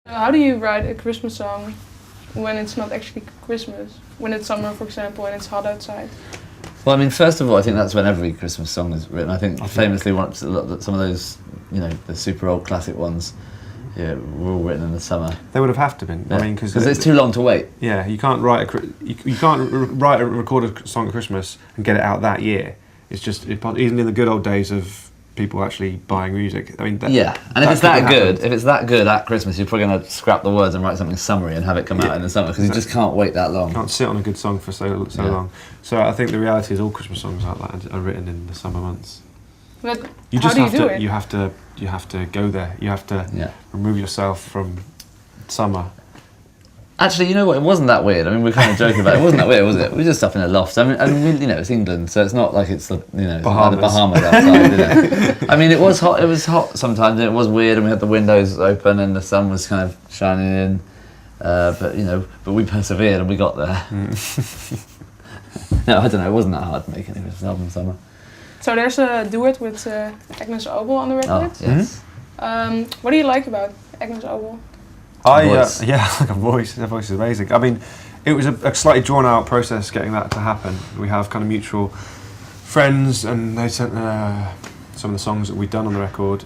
How do you write a Christmas song when it's not actually Christmas? When it's summer, for example, and it's hot outside? Well, I mean, first of all, I think that's when every Christmas song is written. I think famously, some of those, the super old classic ones, were all written in the summer. They would have to been. Yeah. I mean, because it's too long to wait. Yeah, you can't record a song at Christmas and get it out that year. It's just even in the good old days of people actually buying music. I mean, and if it's that good at Christmas, you're probably going to scrap the words and write something summary and have it come out in the summer because you just can't wait that long. Can't sit on a good song for so long. So I think the reality is all Christmas songs like that are written in the summer months. But You how just do you have do to. it? You have to go there. You have to remove yourself from summer. Actually, you know what? It wasn't that weird. I mean, we're kind of joking about it. It wasn't that weird, was it? We were just up in a loft. I mean, it's England, so it's not like it's the Bahamas outside. I mean, it was hot. It was hot sometimes, and it was weird. And we had the windows open, and the sun was kind of shining in. But we persevered, and we got there. No, I don't know. It wasn't that hard to make any album summer. So there's a duet with Agnes Obel on the record. Oh, yes. What do you like about Agnes Obel? Her voice is amazing. I mean, it was a slightly drawn out process getting that to happen. We have kind of mutual friends, and they sent some of the songs that we'd done on the record,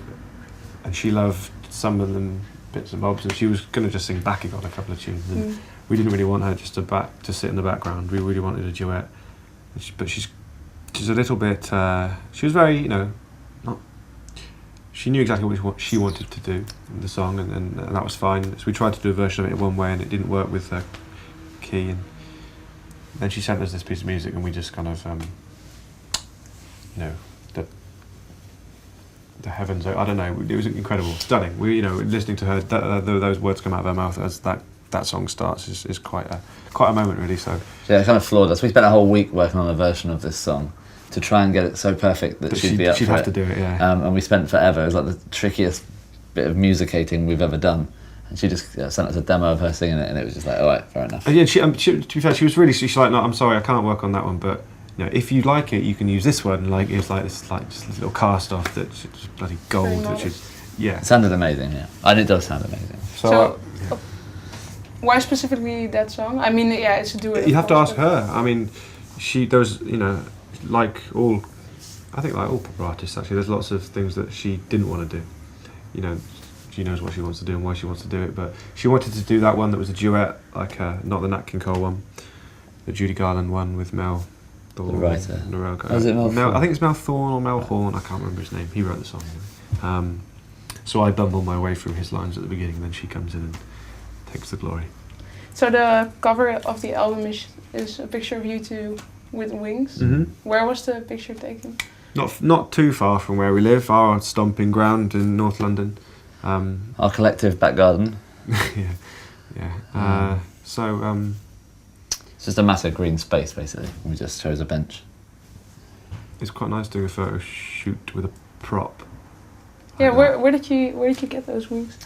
and she loved some of them bits and bobs, and she was going to just sing backing on a couple of tunes, and we didn't really want her just to sit in the background. We really wanted a duet, but she's a little bit. She was very, she knew exactly what she wanted to do in the song, and that was fine. So we tried to do a version of it in one way, and it didn't work with her key. And then she sent us this piece of music, and we just kind of, the heavens. I don't know. It was incredible, stunning. We, listening to her, those words come out of her mouth as that song starts is quite a moment, really. So yeah, it kind of floored us. We spent a whole week working on a version of this song to try and get it so perfect that she'd be up for it. She'd have to do it, yeah. And we spent forever. It was like the trickiest bit of musicating we've ever done. And she just sent us a demo of her singing it, and it was just like, all right, fair enough. Yeah, to be fair, she's like, no, I'm sorry, I can't work on that one, but if you like it, you can use this one. Like it's like just a little cast off that's just bloody gold. Which is, It sounded amazing, yeah, and it does sound amazing. So why specifically that song? I mean, it's a duet. You have to ask her. I mean, there's like all pop artists actually, there's lots of things that she didn't want to do. She knows what she wants to do and why she wants to do it, but she wanted to do that one that was a duet, like not the Nat King Cole one, the Judy Garland one with Mel Thorne. The writer. Was it Mel? I think it's Mel Thorne or Mel Horn. I can't remember his name. He wrote the song. So I bumble my way through his lines at the beginning, and then she comes in and takes the glory. So the cover of the album is a picture of you two with wings. Mm-hmm. Where was the picture taken? Not too far from where we live, our stomping ground in North London. Our collective back garden. yeah. It's just a massive green space, basically. We just chose a bench. It's quite nice doing a photo shoot with a prop. Yeah, where did you get those wings?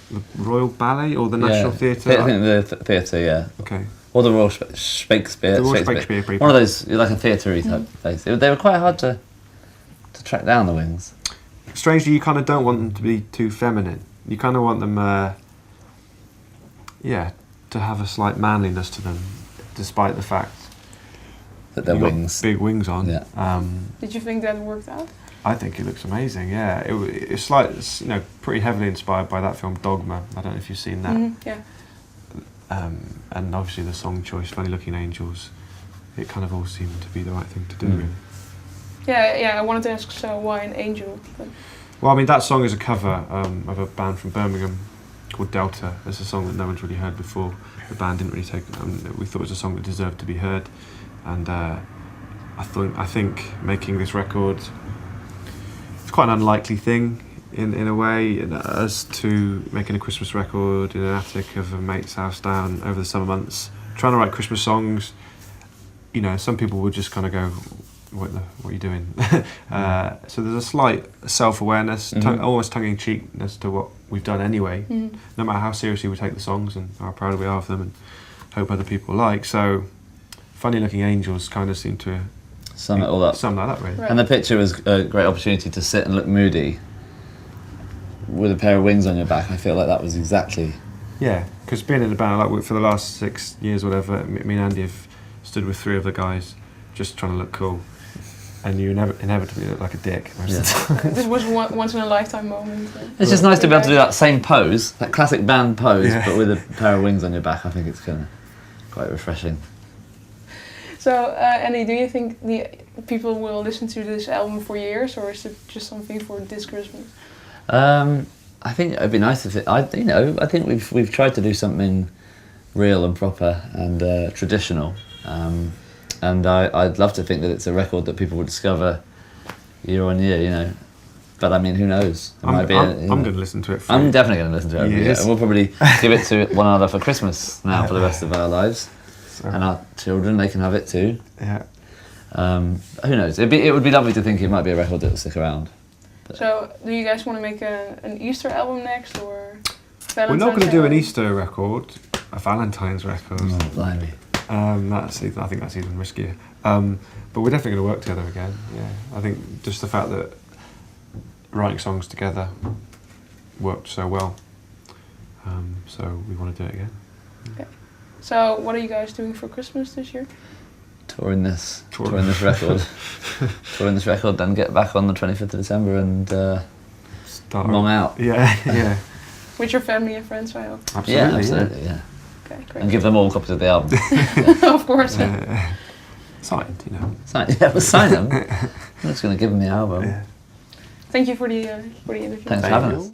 The Royal Ballet or the National Theatre? I think the theatre, yeah. Okay. Or the Royal Shakespeare. The Royal Shakespeare. One of those, like a theatre-y type place. They were quite hard to track down, the wings. Strangely, you kind of don't want them to be too feminine. You kind of want them, to have a slight manliness to them, despite the fact that they're wings. Big wings on. Yeah. Did you think that worked out? I think it looks amazing. Yeah, it's pretty heavily inspired by that film Dogma. I don't know if you've seen that. Mm-hmm, yeah. And obviously the song choice, Funny Looking Angels, it kind of all seemed to be the right thing to do, really. Yeah, I wanted to ask, so why an angel? But well, I mean, that song is a cover of a band from Birmingham called Delta. It's a song that no one's really heard before. The band didn't really take it. We thought it was a song that deserved to be heard. And I think making this record, it's quite an unlikely thing in a way, as to making a Christmas record in an attic of a mate's house down over the summer months, trying to write Christmas songs. Some people would just kind of go, what are you doing? So there's a slight self-awareness, almost tongue-in-cheekness to what we've done anyway, no matter how seriously we take the songs and how proud we are of them and hope other people like. So Funny Looking Angels kind of seem to sum it all up. Sum that up, really. Right. And the picture was a great opportunity to sit and look moody with a pair of wings on your back. I feel like that was exactly Yeah, because being in a band, like for the last 6 years or whatever, me and Andy have stood with 3 other guys just trying to look cool. And you inevitably look like a dick most of the time. This was once in a lifetime moment. It's just nice to be able to do that same pose, that classic band pose, but with a pair of wings on your back. I think it's kind of quite refreshing. So, Andy, do you think the people will listen to this album for years, or is it just something for this Christmas? I think it'd be nice if I think we've tried to do something real and proper and traditional. And I'd love to think that it's a record that people will discover year on year, you know. But I mean, who knows? I'm going to listen to it. I'm definitely going to listen to it every year. And we'll probably give it to one another for Christmas now for the rest of our lives. So. And our children, they can have it too. Yeah. Who knows? It would be lovely to think it might be a record that will stick around. But. So, do you guys want to make an Easter album next, or Valentine's? We're not going to do an Easter record, a Valentine's record. Oh, blimey. I think that's even riskier. But we're definitely going to work together again. Yeah, I think just the fact that writing songs together worked so well. So we want to do it again. Okay. So what are you guys doing for Christmas this year? Touring this record. Touring this record, then get back on the 25th of December and mong out. Yeah, yeah. With your family and friends, I hope. Absolutely. Yeah, absolutely, yeah. Okay, great. And give them all copies of the album. Of course. Signed, you know. We'll sign them. I'm just going to give them the album. Yeah. Thank you for the interview. Thanks for having us.